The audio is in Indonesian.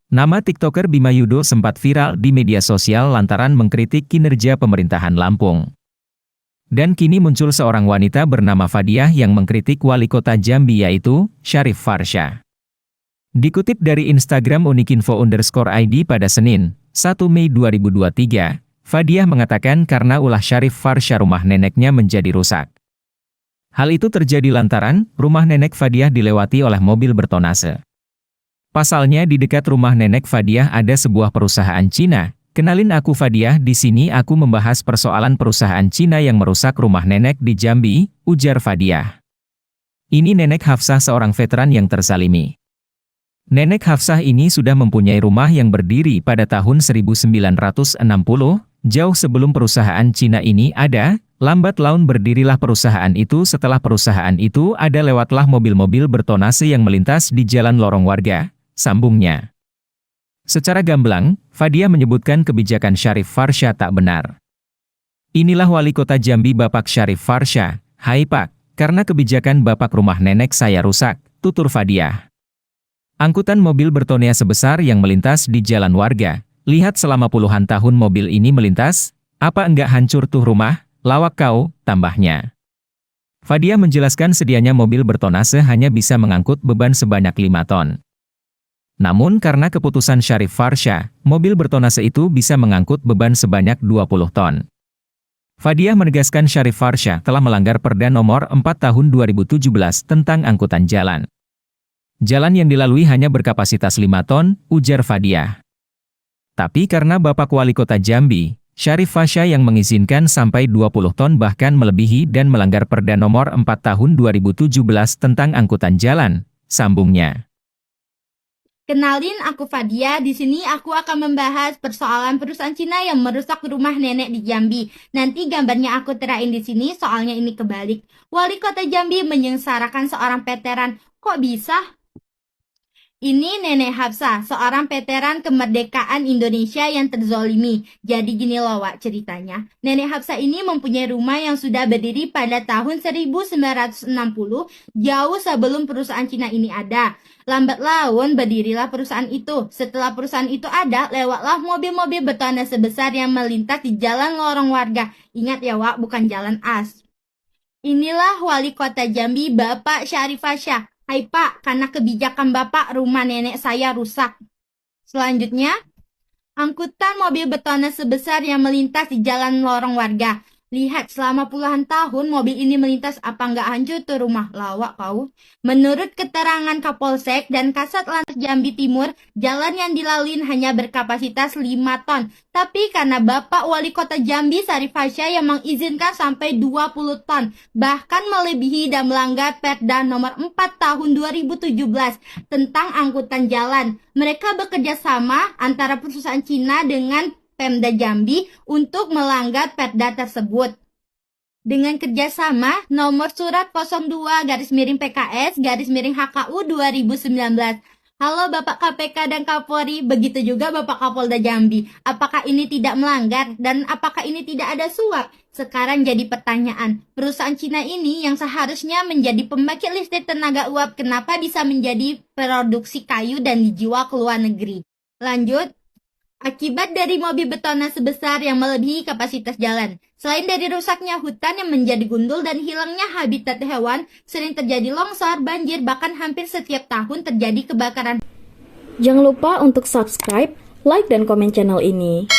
Nama TikToker Bima Yudo sempat viral di media sosial lantaran mengkritik kinerja pemerintahan Lampung. Dan kini muncul seorang wanita bernama Fadiah yang mengkritik wali kota Jambi yaitu Syarif Farsha. Dikutip dari Instagram unikinfo_id pada Senin, 1 Mei 2023, Fadiah mengatakan karena ulah Syarif Farsha rumah neneknya menjadi rusak. Hal itu terjadi lantaran rumah nenek Fadiah dilewati oleh mobil bertonase. Pasalnya di dekat rumah nenek Fadiah ada sebuah perusahaan Cina. Kenalin aku Fadiah, di sini aku membahas persoalan perusahaan Cina yang merusak rumah nenek di Jambi, ujar Fadiah. Ini Nenek Hafsah, seorang veteran yang terzalimi. Nenek Hafsah ini sudah mempunyai rumah yang berdiri pada tahun 1960, jauh sebelum perusahaan Cina ini ada. Lambat laun berdirilah perusahaan itu. Setelah perusahaan itu ada, lewatlah mobil-mobil bertonase yang melintas di jalan lorong warga, sambungnya. Secara gamblang, Fadiah menyebutkan kebijakan Syarif Farsha tak benar. Inilah wali kota Jambi Bapak Syarif Farsha. Hai Pak, karena kebijakan Bapak rumah nenek saya rusak, tutur Fadiah. Angkutan mobil bertonea sebesar yang melintas di jalan warga. Lihat selama puluhan tahun mobil ini melintas, apa enggak hancur tuh rumah? Lawak kau, tambahnya. Fadiah menjelaskan sedianya mobil bertonase hanya bisa mengangkut beban sebanyak 5 ton. Namun karena keputusan Syarif Farsha, mobil bertonase itu bisa mengangkut beban sebanyak 20 ton. Fadiah menegaskan Syarif Farsha telah melanggar Perda Nomor 4 Tahun 2017 tentang angkutan jalan. Jalan yang dilalui hanya berkapasitas 5 ton, ujar Fadiah. Tapi karena Bapak Wali Kota Jambi, Syarif Farsha yang mengizinkan sampai 20 ton bahkan melebihi dan melanggar Perda Nomor 4 Tahun 2017 tentang angkutan jalan, sambungnya. Kenalin, aku Fadiah. Di sini aku akan membahas persoalan perusahaan Cina yang merusak rumah nenek di Jambi. Nanti gambarnya aku terain di sini, soalnya ini kebalik. Wali Kota Jambi menyengsarakan seorang veteran. Kok bisa? Ini Nenek Hafsah, seorang veteran kemerdekaan Indonesia yang terzolimi. Jadi gini loh Wak ceritanya. Nenek Hafsah ini mempunyai rumah yang sudah berdiri pada tahun 1960, jauh sebelum perusahaan Cina ini ada. Lambat laun berdirilah perusahaan itu. Setelah perusahaan itu ada, lewatlah mobil-mobil bertona sebesar yang melintas di jalan lorong warga. Ingat ya Wak, bukan jalan as. Inilah Wali Kota Jambi Bapak Syarif Farsha. Hai Pak, karena kebijakan Bapak rumah nenek saya rusak. Selanjutnya, angkutan mobil bertona sebesar yang melintas di jalan lorong warga. Lihat, selama puluhan tahun mobil ini melintas, apa nggak hancur tuh rumah? Lawak kau. Menurut keterangan Kapolsek dan Kasat Lantas Jambi Timur, jalan yang dilalui hanya berkapasitas 5 ton. Tapi karena Bapak Wali Kota Jambi Syarif Farsha yang mengizinkan sampai 20 ton, bahkan melebihi dan melanggar Perda Nomor 4 Tahun 2017 tentang angkutan jalan. Mereka bekerja sama antara perusahaan Cina dengan Pemda Jambi untuk melanggar perda tersebut. Dengan kerjasama nomor surat 02-PKS-HKU 2019. Halo Bapak KPK dan Kapolri, begitu juga Bapak Kapolda Jambi. Apakah ini tidak melanggar dan apakah ini tidak ada suap? Sekarang jadi pertanyaan, perusahaan Cina ini yang seharusnya menjadi pembangkit listrik tenaga uap, kenapa bisa menjadi produksi kayu dan dijual ke luar negeri? Lanjut. Akibat dari mobil betona sebesar yang melebihi kapasitas jalan. Selain dari rusaknya hutan yang menjadi gundul dan hilangnya habitat hewan, sering terjadi longsor, banjir, bahkan hampir setiap tahun terjadi kebakaran. Jangan lupa untuk subscribe, like, dan komen channel ini.